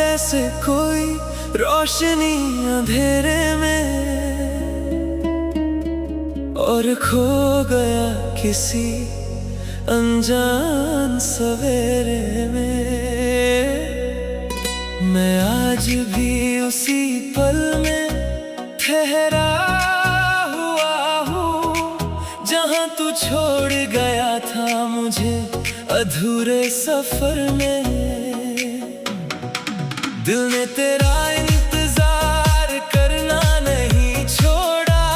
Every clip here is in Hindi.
जैसे कोई रोशनी अंधेरे में, और खो गया किसी अनजान सवेरे में। मैं आज भी उसी पल में ठहरा हुआ हूँ, जहाँ तू छोड़ गया था मुझे अधूरे सफर में। दिल ने तेरा इंतजार करना नहीं छोड़ा,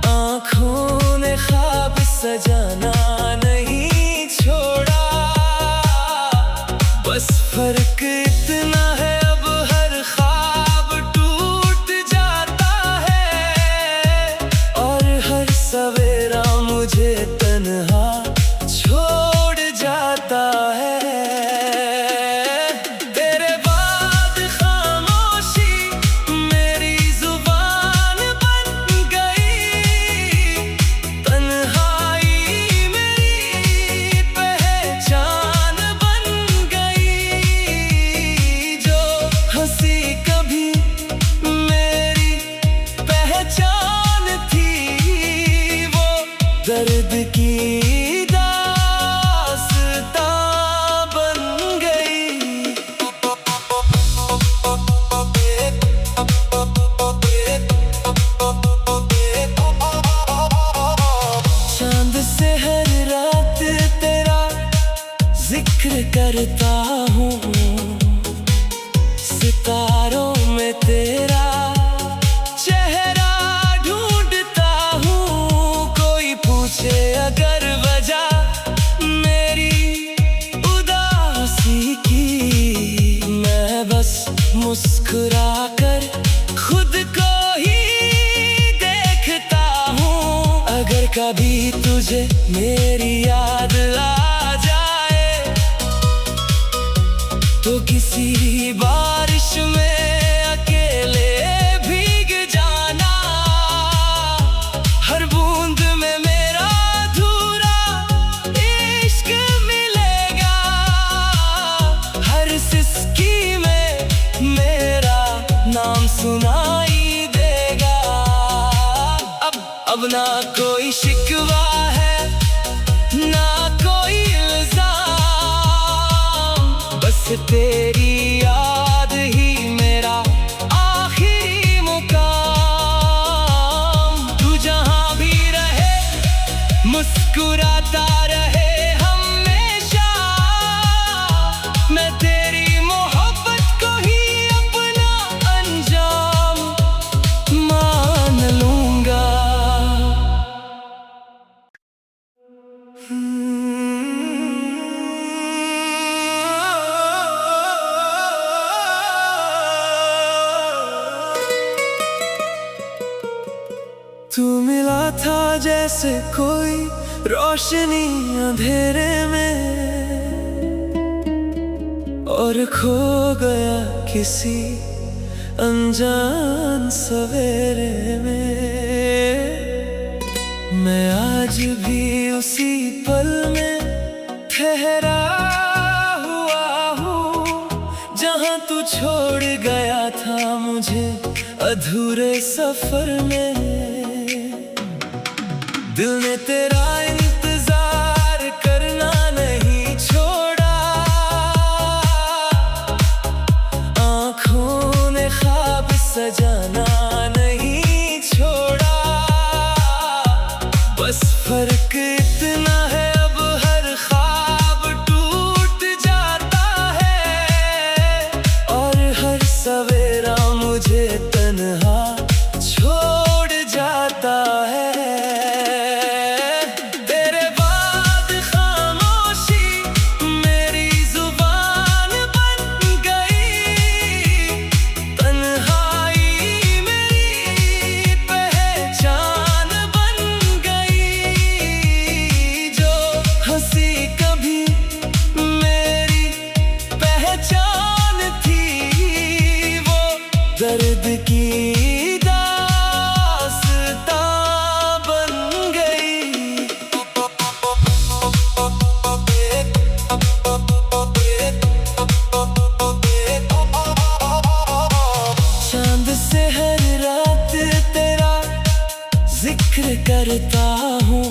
आँखों ने ख्वाब सजाना नहीं छोड़ा। बस फर्क इतना है, अब हर ख्वाब टूट जाता है, और हर सवेरा मुझे तन्हा छोड़ जाता है। दर्द की दास्तां बन गई। चांद से हर रात तेरा जिक्र करता हूँ, सितारों में तेरा चेहरा अगर वजह मेरी उदासी की, मैं बस मुस्कुरा कर खुद को ही देखता हूँ। अगर कभी तुझे मेरी याद आ जाए, तो किसी बारिश में अकेले भीग जाना। हर बूंद में नाम सुनाई देगा। अब ना कोई शिकवा है, ना कोई इल्जाम, बस तेरी याद ही मेरा आखिरी मुकाम। तू जहाँ भी रहे मुस्कुराता रहे हमेशा, मैं तेरी मोहब्बत को ही तू मिला था जैसे कोई रोशनी अंधेरे में, और खो गया किसी अनजान सवेरे में। मैं आज भी उसी पल में ठहरा हुआ हूँ, जहाँ तू छोड़ गया था मुझे अधूरे सफर में। दिल ने तेरा इंतजार करना नहीं छोड़ा, आँखों ने ख्वाब सजाना नहीं छोड़ा। बस फर्क इतना है, अब हर ख्वाब टूट जाता है, और हर सवेरा मुझे तन्हा छोड़ जाता है। वो करता हूँ,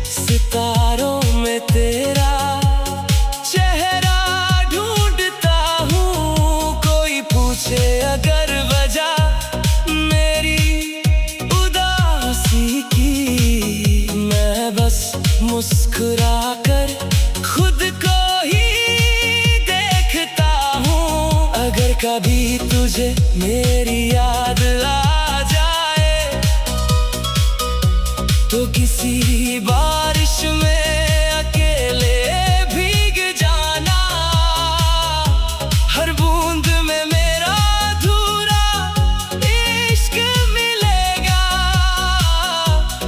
सितारों में तेरा चेहरा ढूंढता हूँ। कोई पूछे अगर वजह मेरी उदासी की, मैं बस मुस्कुरा कर खुद को ही देखता हूँ। अगर कभी तुझे मेरी याद आ जाए तो किसी बारिश में अकेले भीग जाना। हर बूंद में मेरा अधूरा इश्क मिलेगा,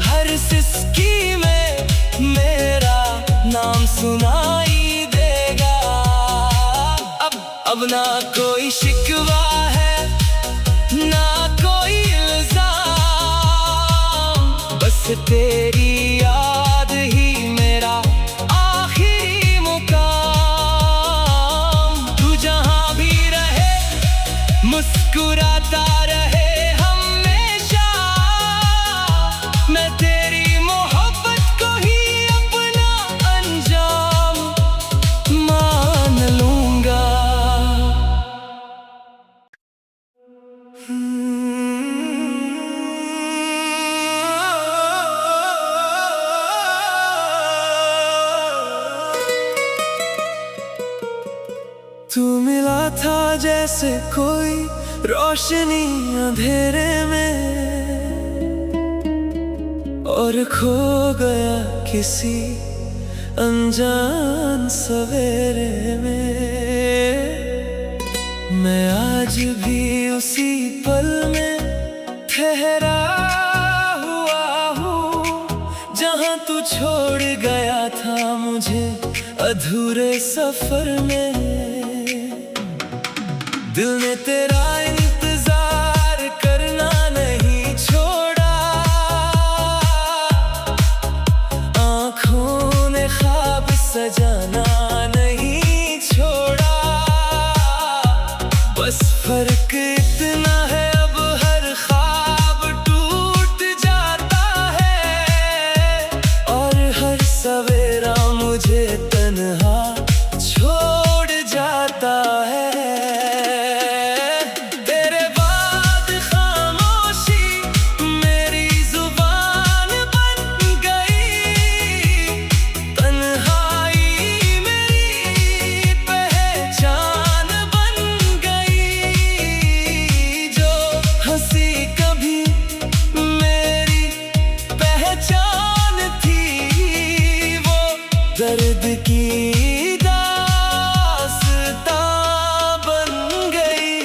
हर सिसकी में मेरा नाम सुनाई देगा। अब ना कोई शिकवा है, ना कोई इल्जाम, बस तेरी याद ही मेरा आखिरी मुकाम। तू जहाँ भी रहे मुस्कुराता रहे हमेशा, मैं तेरी मोहब्बत को ही अपना अंजाम मान लूंगा। तू मिला था जैसे कोई रोशनी अंधेरे में, और खो गया किसी अनजान सवेरे में। मैं आज भी उसी पल में ठहरा हुआ हूँ, जहाँ तू छोड़ गया था मुझे अधूरे सफर में। दिल ने तेरा इंतजार करना नहीं छोड़ा, आँखों ने ख्वाब सजाना नहीं छोड़ा। बस फर्क इतना है अब हर ख्वाब टूट जाता है, और हर सवेरा मुझे तन्हा छोड़ जाता है। दर्द की दास्तां बन गई।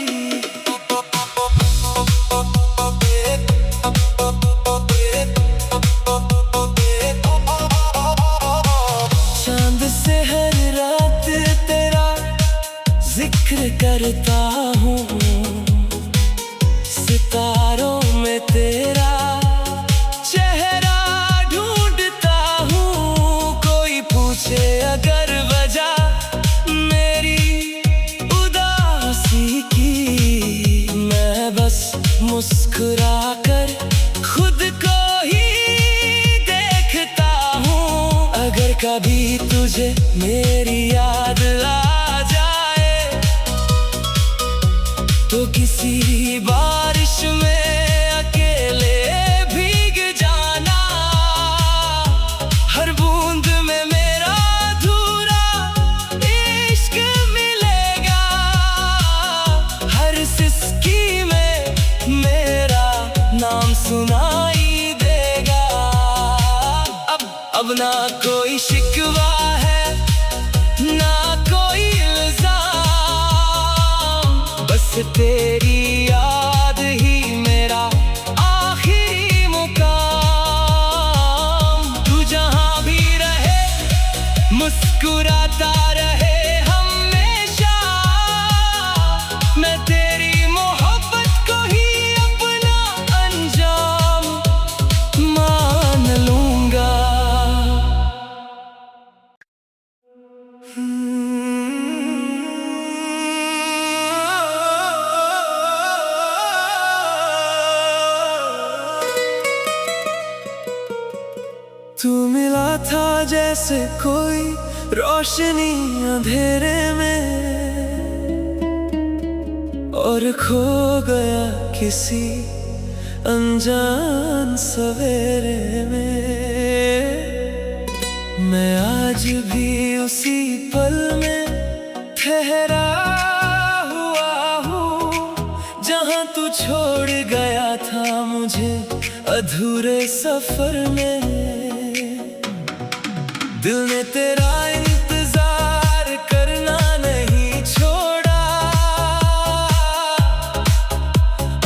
चांद से हर रात तेरा जिक्र करता हूँ, सितारों में तेरा चेहरा ढूंढता हूँ। कोई पूछे अगर वजह मेरी उदासी की, मैं बस मुस्कुरा कर खुद को ही देखता हूँ। अगर कभी तुझे मेरी याद आ जाए तो किसी बारिश में अकेले भीग जाना। हर बूंद में मेरा अधूरा इश्क मिलेगा, हर सिसकी में मेरा नाम सुनाई देगा। अब ना कोई शिकवा है, ना कोई इल्जाम, बस तेरी याद ही मेरा आखिरी मुकाम। तू जहाँ भी रहे मुस्कुराता रहे हमेशा, मैं तेरी मोहब्बत को ही अपना अंजाम मान लूंगा। जैसे कोई रोशनी अंधेरे में, और खो गया किसी अनजान सवेरे में। मैं आज भी उसी पल में ठहरा हुआ हूँ, जहाँ तू छोड़ गया था मुझे अधूरे सफर में। दिल ने तेरा इंतजार करना नहीं छोड़ा,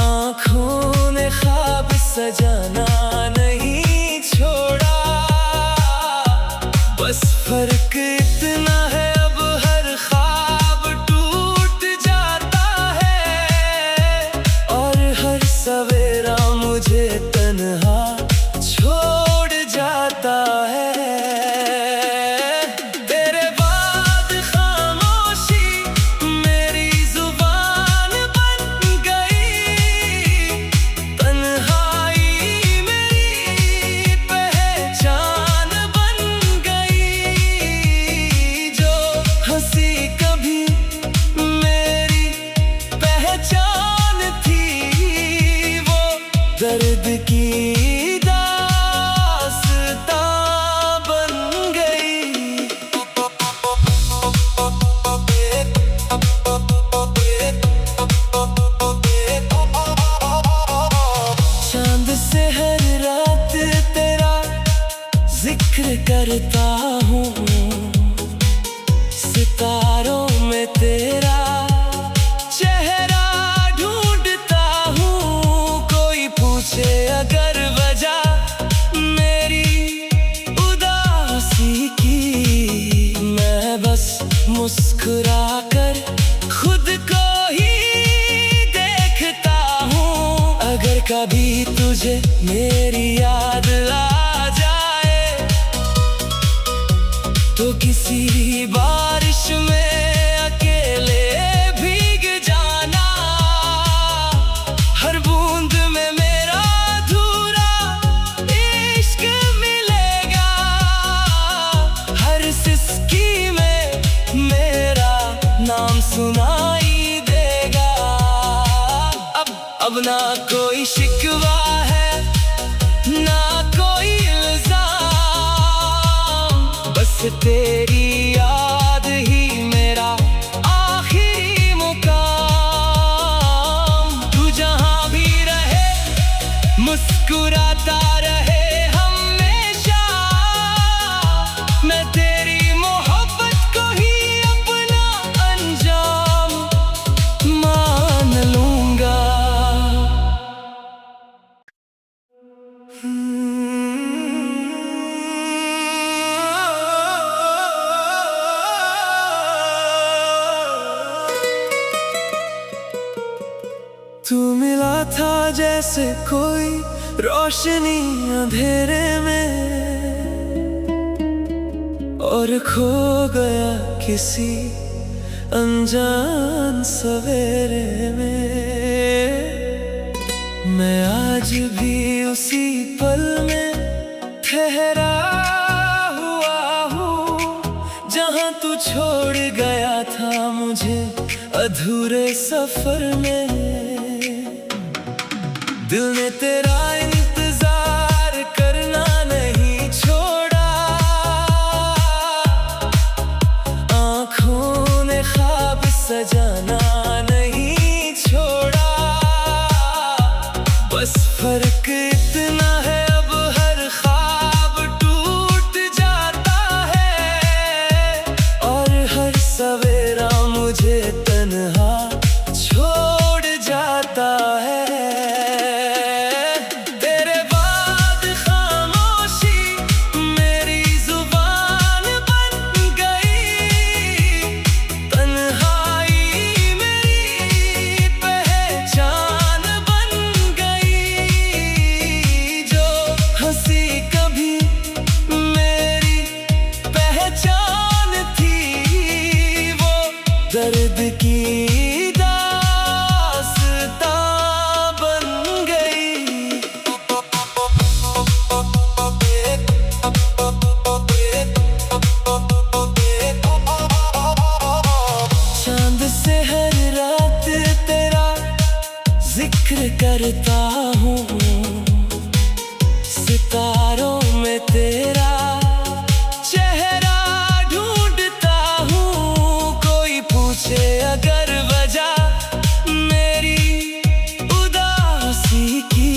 आँखों ने ख्वाब सजाना नहीं छोड़ा। बस फर्क इतना है, अब हर ख्वाब टूट जाता है, और हर सवेरा मुझे तन्हा छोड़ जाता है। दर्द की दास्तां बन गई। चांद से हर रात तेरा जिक्र करता हूँ, सितारों में तेरा अगर वजह मेरी उदासी की, मैं बस मुस्कुरा कर खुद को ही देखता हूँ। अगर कभी तुझे मेरी याद आ जाए, तो किसी बारिश में अकेले भीग जाना। हर बूंद में नाम सुनाई देगा। अब ना कोई शिकवा है, ना कोई इल्जाम, बस तेरी याद ही मेरा आखिरी मुकाम। तू जहाँ भी रहे मुस्कुराता रहे हमेशा, मैं तेरी मोहब्बत को ही लूंगा। तू मिला था जैसे कोई रोशनी अंधेरे में, और खो गया किसी अनजान सवेरे में। मैं आज भी उसी पल में ठहरा हुआ हूँ, जहाँ तू छोड़ गया था मुझे अधूरे सफर में। दिल ने तेरा इंतजार करना नहीं छोड़ा, आँखों ने ख्वाब सजाना नहीं छोड़ा। बस फर्क इतना है, अब हर ख्वाब टूट जाता है, और हर सवेरा मुझे तन्हा छोड़ जाता है। दर्द की दास्तां बन गई। जिक्र करता हूँ, सितारों में तेरा चेहरा ढूंढता हूँ। कोई पूछे अगर वजह मेरी उदासी की,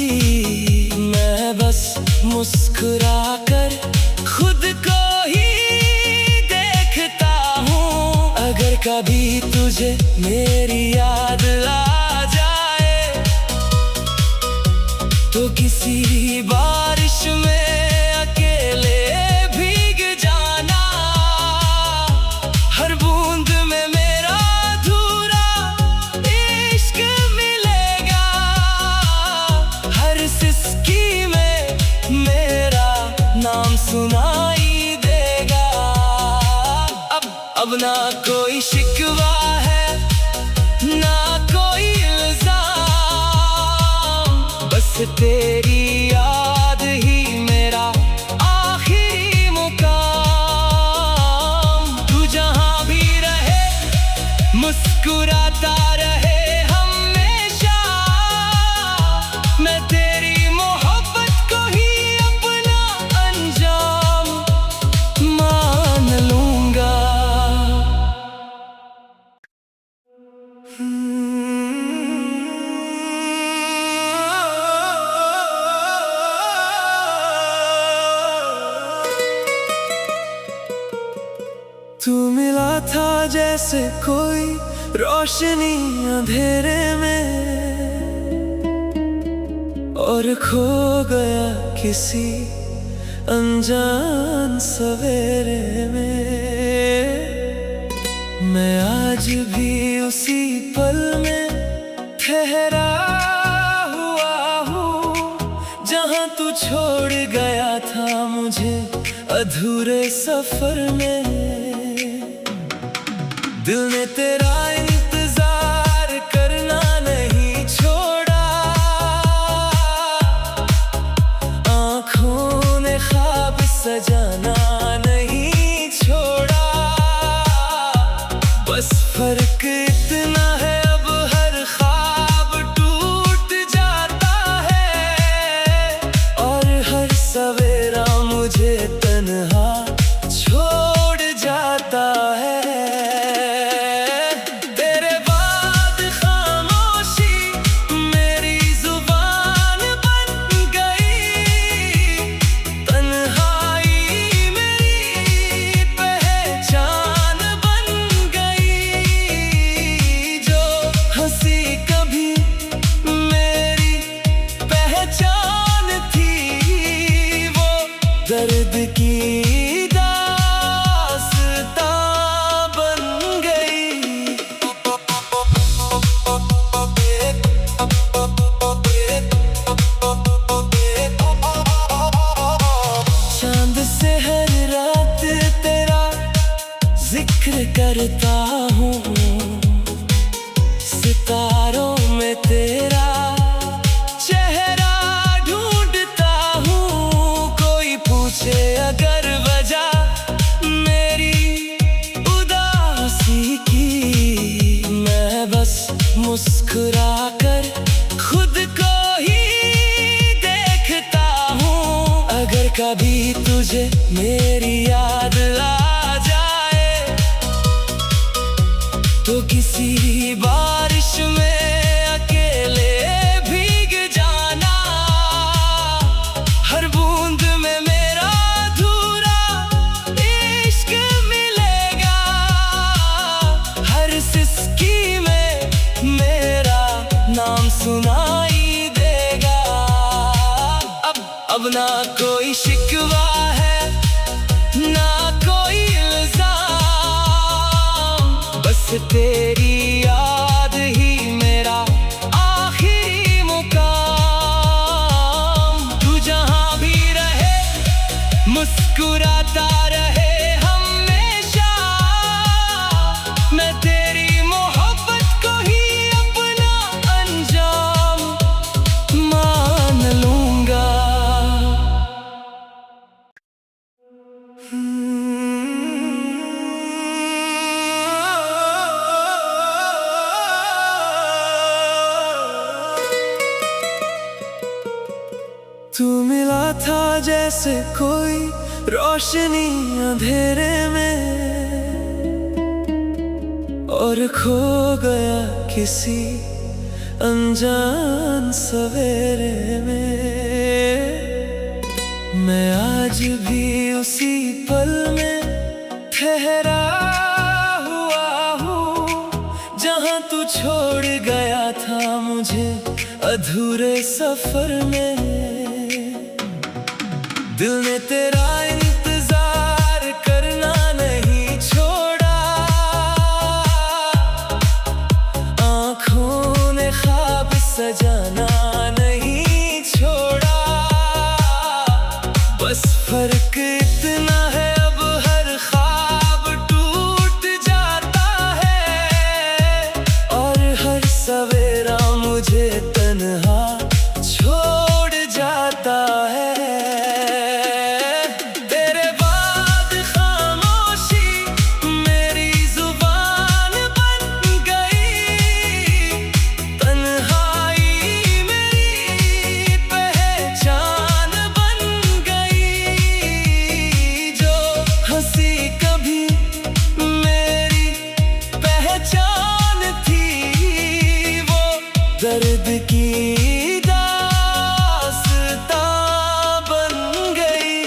मैं बस मुस्कुरा कर खुद को ही देखता हूँ। अगर कभी तुझे मेरी याद आ जाए तो किसी बारिश में अकेले भीग जाना। हर बूंद में मेरा अधूरा इश्क मिलेगा, हर सिसकी में मेरा नाम सुनाई देगा। अब ना कोई शिकवा है, ना कोई इल्जाम, बस तेरी याद ही मेरा आखिरी मुकाम। तू जहां भी रहे मुस्कुराता रहे हमेशा, मैं तेरी मोहब्बत को ही अपना अंजाम मान लूंगा। तू मिला था जैसे कोई रोशनी अंधेरे में, और खो गया किसी अनजान सवेरे में। मैं आज भी उसी पल में ठहरा हुआ हूँ, जहाँ तू छोड़ गया था मुझे अधूरे सफर में। दिल ने तेरा इंतजार करना नहीं छोड़ा, आँखों ने ख्वाब सजाना नहीं छोड़ा। बस फर्क इतना है अब हर ख्वाब टूट जाता है, और हर सवेरा मुझे तन्हा छोड़ जाता है। दर्द की दास्तां बन गई। चांद से हर रात तेरा जिक्र करता हूँ, सितारों में तेरा चेहरा ढूंढता हूँ। कोई पूछे अगर वजह मेरी उदासी की, मैं बस मुस्कुरा कर खुद को ही देखता हूँ। अगर कभी तुझे मेरी याद आ जाए तो किसी बारिश में अकेले भीग जाना। हर बूंद में मेरा अधूरा इश्क मिलेगा, हर सिसकी में मेरा नाम सुनाई देगा। अब ना कोई शिकवा है, ना कोई इल्जाम, बस तेरी याद ही मेरा आखिरी मुकाम। तू जहां भी रहे मुस्कुराता रहे हमेशा, मैं तेरी मोहब्बत को ही अपना अंजाम मान लूंगा। जैसे कोई रोशनी अंधेरे में, और खो गया किसी अनजान सवेरे में। मैं आज भी उसी पल में ठहरा हुआ हूँ, जहाँ तू छोड़ गया था मुझे अधूरे सफर में। दिल ने तेरा इंतजार करना नहीं छोड़ा, आँखों ने ख्वाब सजाना नहीं छोड़ा। बस फर्क इतना है, अब हर ख्वाब टूट जाता है, और हर सवेरा मुझे तन्हा छोड़ जाता है। दर्द की दास्तां बन गई।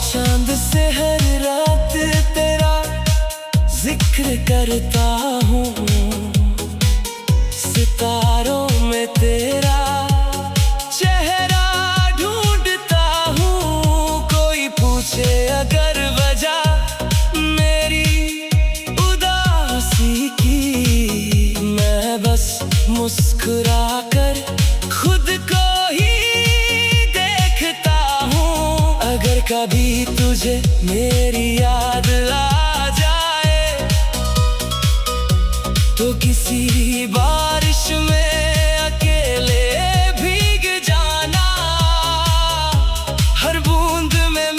चांद से हर रात तेरा जिक्र करता हूँ, सितारों में तेरा अगर वजह मेरी उदासी की, मैं बस मुस्कुरा कर खुद को ही देखता हूँ। अगर कभी तुझे मेरी याद आ जाए, तो किसी बारिश में अकेले भीग जाना। हर बूंद में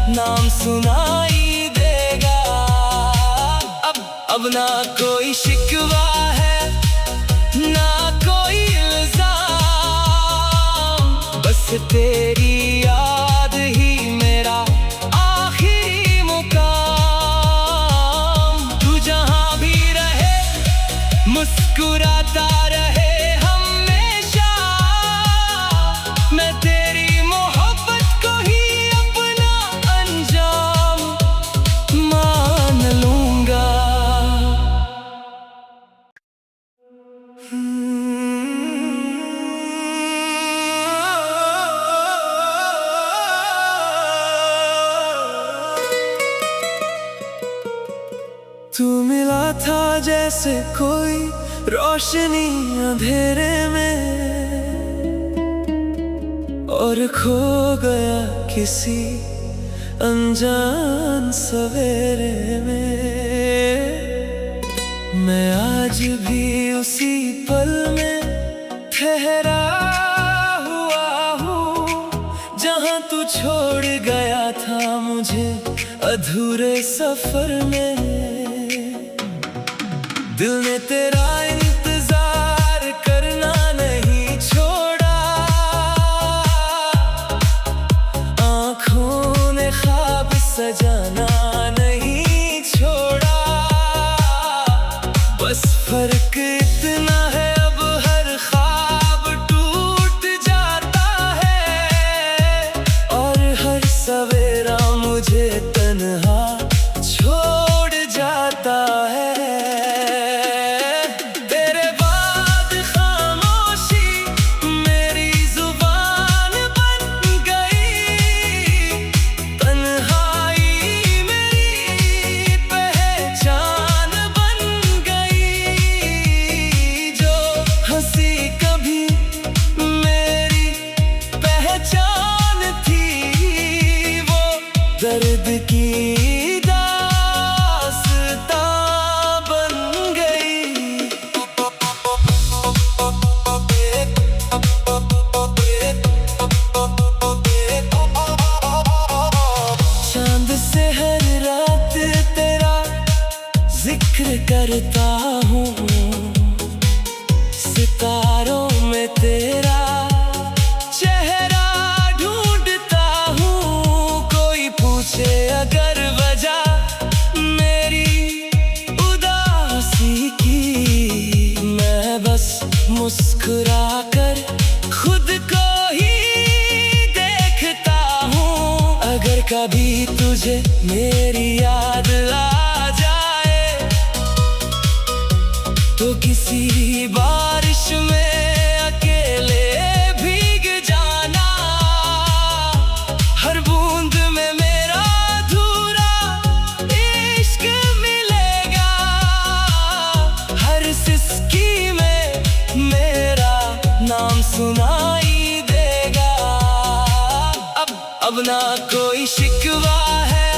नाम सुनाई देगा। अब ना कोई शिकवा है, ना कोई इल्जाम, बस तेरी याद ही मेरा आखिरी मुकाम। तू जहाँ भी रहे मुस्कुराता रहे हमेशा, मैं तेरी मोहब्बत को ही तू मिला था जैसे कोई रोशनी अंधेरे में, और खो गया किसी अनजान सवेरे में। मैं आज भी उसी पल में ठहरा हुआ हूँ, जहाँ तू छोड़ गया था मुझे अधूरे सफर में। दिल ने तेरा इंतजार करना नहीं छोड़ा, आँखों ने ख्वाब सजाना नहीं छोड़ा। बस फर्क इतना है, अब हर ख्वाब टूट जाता है, और हर सवेरा मुझे तन्हा छोड़ जाता है। जिक्र करता हूँ, सितारों में तेरा चेहरा ढूंढता हूँ। कोई पूछे अगर वजह मेरी उदासी की, मैं बस मुस्कुरा कर खुद को ही देखता हूँ। अगर कभी तुझे मेरी याद आ जाए तो किसी बारिश में अकेले भीग जाना। हर बूंद में मेरा अधूरा इश्क मिलेगा, हर सिसकी में मेरा नाम सुनाई देगा। अब ना कोई शिकवा है,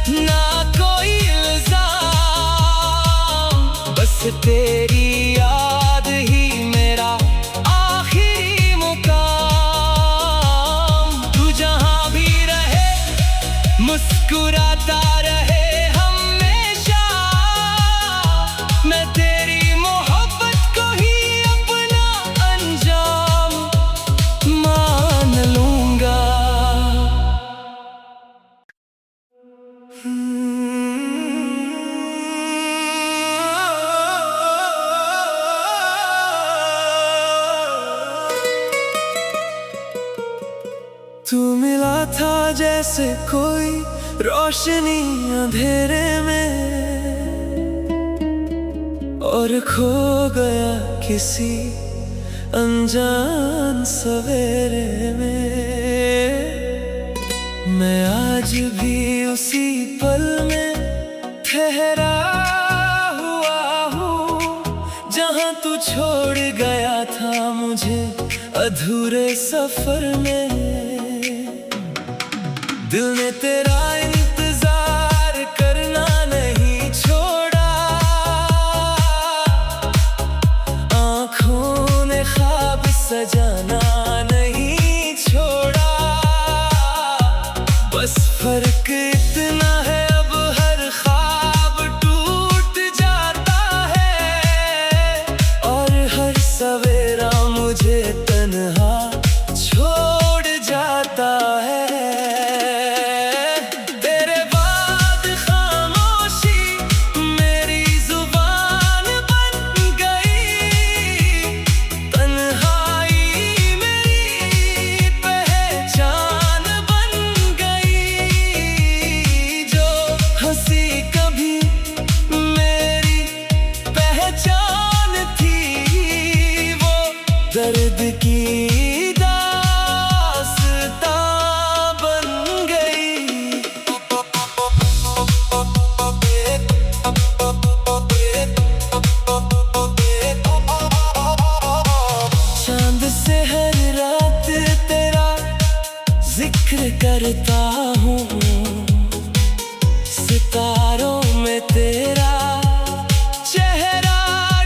ना कोई इल्जाम, बस तेरी याद ही मेरा आखिरी मुकाम। तू जहां भी रहे मुस्कुराता रहे हमेशा, मैं तेरी मोहब्बत को ही अपना अंजाम मान लूंगा। तू मिला था जैसे कोई रोशनी अंधेरे में, और खो गया किसी अनजान सवेरे में। मैं आज भी उसी पल में ठहरा हुआ हूँ, जहाँ तू छोड़ गया था मुझे अधूरे सफर में। दिल ने तेरा इंतजार करना नहीं छोड़ा, आँखों ने ख्वाब सजाना नहीं छोड़ा। बस फर्क इतना है अब हर ख्वाब टूट जाता है, और हर सवेरा मुझे तन्हा छोड़ जाता है। तेरे बाद खामोशी मेरी जुबान बन गई, तन्हाई मेरी पहचान बन गई। जो हंसी कभी मेरी पहचान थी, वो दर्द की जिक्र करता हूँ, सितारों में तेरा चेहरा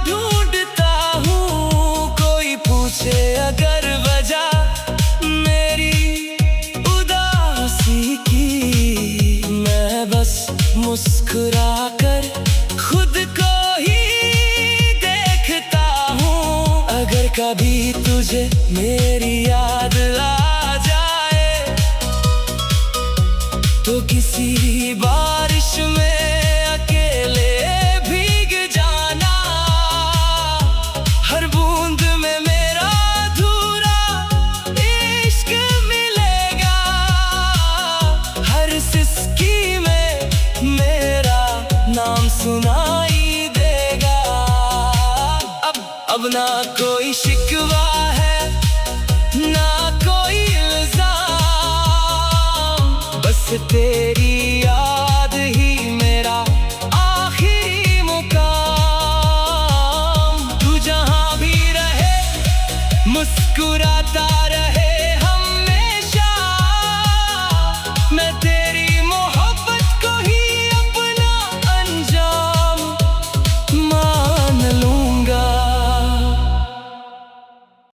ढूंढता हूँ। कोई पूछे अगर वजह मेरी उदासी की, मैं बस मुस्कुरा कर खुद को ही देखता हूँ। अगर कभी तुझे मेरी याद आ जाए तो किसी बारिश में अकेले भीग जाना। हर बूंद में मेरा अधूरा इश्क मिलेगा, हर सिसकी में मेरा नाम सुनाई देगा। अब ना कोई शिकवा है, ना कोई इल्जाम, बस तेरी